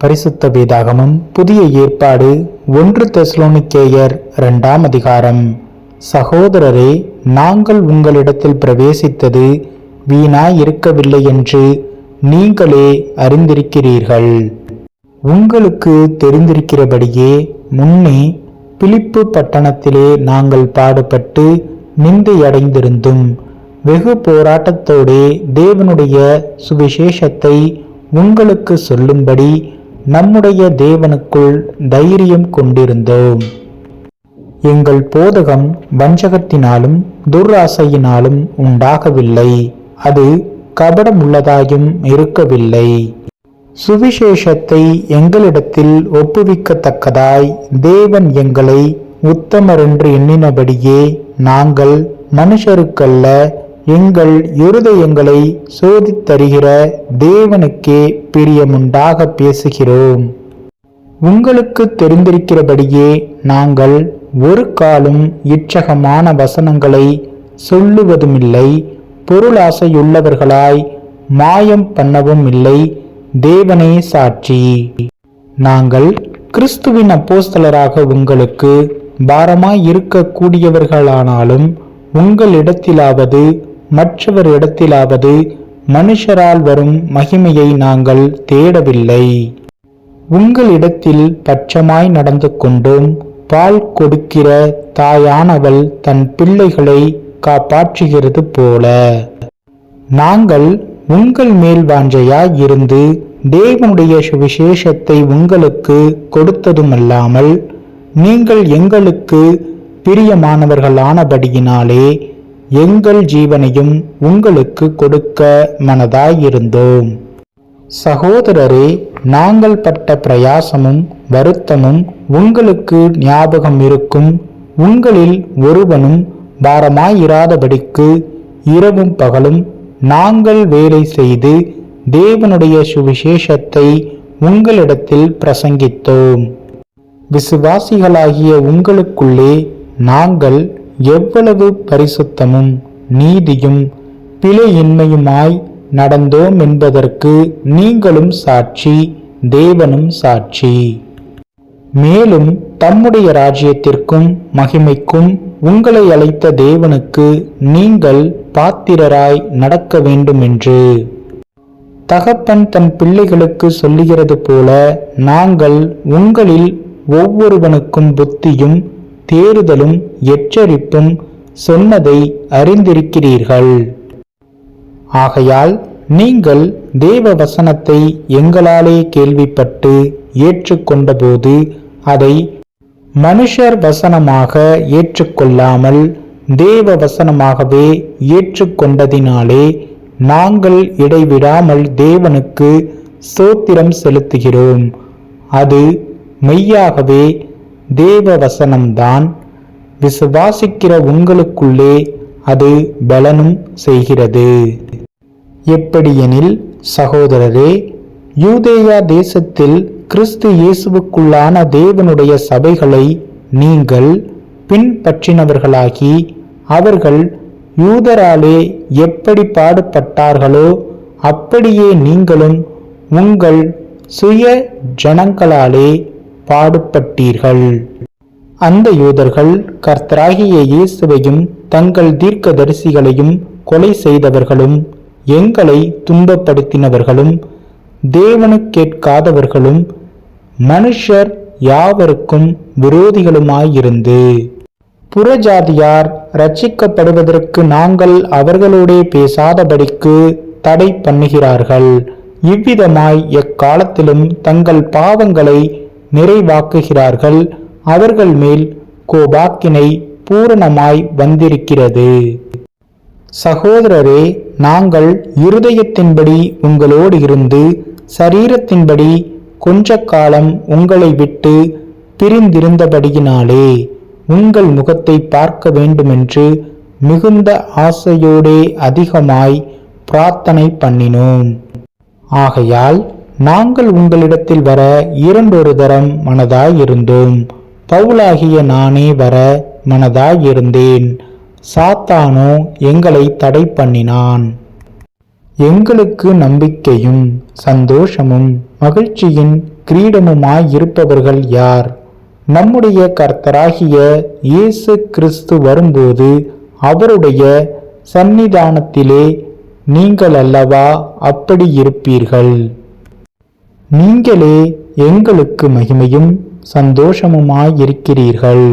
பரிசுத்த வேதாகமம் புதிய ஏற்பாடு 1 தெசலோனிக்கேயர் 2ஆம் அதிகாரம். சகோதரரே, நாங்கள் உங்களிடத்தில் பிரவேசித்தது வீணாயிருக்கவில்லை என்று நீங்களே அறிந்திருக்கிறீர்கள். உங்களுக்கு தெரிந்திருக்கிறபடியே முன்னே பிலிப்பு பட்டணத்திலே நாங்கள் பாடுபட்டு நிந்தையடைந்திருந்தும் வெகு போராட்டத்தோடே தேவனுடைய சுவிசேஷத்தை உங்களுக்கு சொல்லும்படி நம்முடைய தேவனுக்குள் தைரியம் கொண்டிருந்தோம். எங்கள் போதகம் வஞ்சகத்தினாலும் துராசையினாலும் உண்டாகவில்லை, அது கபடமுள்ளதாயும் இருக்கவில்லை. சுவிசேஷத்தை எங்களிடத்தில் ஒப்புவிக்கத்தக்கதாய் தேவன் எங்களை உத்தமரென்று எண்ணினபடியே நாங்கள் மனுஷருக்கல்ல, எங்கள் இருதயங்களை சோதித்தருகிற தேவனுக்கே பிரியமுண்டாக பேசுகிறோம். உங்களுக்கு தெரிந்திருக்கிறபடியே நாங்கள் ஒரு காலும் இச்சகமான வசனங்களை சொல்லுவதுமில்லை, பொருளாசையுள்ளவர்களாய் மாயம் பண்ணவும் இல்லை. தேவனே சாட்சி. நாங்கள் கிறிஸ்துவின் அப்போஸ்தலராக உங்களுக்கு பாரமாய் இருக்கக்கூடியவர்களானாலும் உங்களிடத்திலாவது மற்றவரிடத்திலாவது மனுஷரால் வரும் மகிமையை நாங்கள் தேடவில்லை. உங்களிடத்தில் பட்சமாய் நடந்து கொண்டும் பால் கொடுக்கிற தாயானவள் தன் பிள்ளைகளை காப்பாற்றுகிறது போல நாங்கள் உங்கள் மேல் வாஞ்சையாய் இருந்து தேவனுடைய சுவிசேஷத்தை உங்களுக்கு கொடுத்ததுமல்லாமல் நீங்கள் எங்களுக்கு பிரியமானவர்களானபடியினாலே எங்கள் ஜீவனையும் உங்களுக்கு கொடுக்க மனதாயிருந்தோம். சகோதரரே, நாங்கள் பட்ட பிரயாசமும் வருத்தமும் உங்களுக்கு ஞாபகம் இருக்கும். உங்களில் ஒருவனும் பாரமாயிராதபடிக்கு இரவும் பகலும் நாங்கள் வேலை செய்து தேவனுடைய சுவிசேஷத்தை உங்களிடத்தில் பிரசங்கித்தோம். விசுவாசிகளாகிய உங்களுக்குள்ளே நாங்கள் எவ்வளவு பரிசுத்தமும் நீதியும் பிழையின்மையுமாய் நடந்தோம் என்பதற்கு நீங்களும் சாட்சி, தேவனும் சாட்சி. மேலும் தம்முடைய ராஜ்யத்திற்கும் மகிமைக்கும் உங்களை அழைத்த தேவனுக்கு நீங்கள் பாத்திரராய் நடக்க வேண்டுமென்று தகப்பன் தன் பிள்ளைகளுக்கு சொல்லுகிறது போல நாங்கள் உங்களில் ஒவ்வொருவனுக்கும் புத்தியும் தேறுதலும் எச்சரிப்பும் சொன்னதை அறிந்திருக்கிறீர்கள். ஆகையால் நீங்கள் தேவ வசனத்தை எங்களாலே கேள்விப்பட்டு ஏற்றுக்கொண்டபோது அதை மனுஷர் வசனமாக ஏற்றுக்கொள்ளாமல் தேவ வசனமாகவே ஏற்றுக்கொண்டதினாலே நாங்கள் இடைவிடாமல் தேவனுக்கு ஸ்தோத்திரம் செலுத்துகிறோம். அது மெய்யாகவே தேவ வசனம்தான். விசுவாசிக்கிற உங்களுக்குள்ளே அது பலனும் செய்கிறது. எப்படியெனில் சகோதரரே, யூதேயா தேசத்தில் கிறிஸ்து இயேசுவுக்குள்ளான தேவனுடைய சபைகளை நீங்கள் பின்பற்றினவர்களாகி அவர்கள் யூதராலே எப்படி பாடுபட்டார்களோ அப்படியே நீங்களும் உங்கள் சுய ஜனங்களாலே பாடுபட்டீர்கள். அந்த யூதர்கள் கர்த்தராகிய இயேசுவையும் தங்கள் தீர்க்கதரிசிகளையும் கொலை செய்தவர்களும் எங்களை துன்பப்படுத்தினவர்களும் தேவனுக்கேட்காதவர்களும் மனுஷர் யாவருக்கும் விரோதிகளுமாயிருந்து புறஜாதியார் ரட்சிக்கப்படுவதற்கு நாங்கள் அவர்களோடே பேசாதபடிக்கு தடை பண்ணுகிறார்கள். இவ்விதமாய் எக்காலத்திலும் தங்கள் பாவங்களை நிறைவாக்குகிறார்கள். அவர்கள் மேல் கோபாக்கினை பூரணமாய் வந்திருக்கிறது. சகோதரரே, நாங்கள் இருதயத்தின்படி உங்களோடு இருந்து சரீரத்தின்படி கொஞ்ச காலம் உங்களை விட்டு பிரிந்திருந்தபடியினாலே உங்கள் முகத்தை பார்க்க வேண்டுமென்று மிகுந்த ஆசையோடே அதிகமாய் பிரார்த்தனை பண்ணினோம். ஆகையால் நாங்கள் உங்களிடத்தில் வர 2 தரம் மனதாயிருந்தோம். பவுலாகிய நானே வர மனதாயிருந்தேன். சாத்தானோ எங்களை தடை பண்ணினான். எங்களுக்கு நம்பிக்கையும் சந்தோஷமும் மகிழ்ச்சியின் கிரீடமுமாயிருப்பவர்கள் யார்? நம்முடைய கர்த்தராகிய இயேசு கிறிஸ்து வரும்போது அவருடைய சந்நிதானத்திலே நீங்கள் அல்லவா அப்படி இருப்பீர்கள். நீங்களே எங்களுக்கு மகிமையும் சந்தோஷமுமாயிருக்கிறீர்கள்.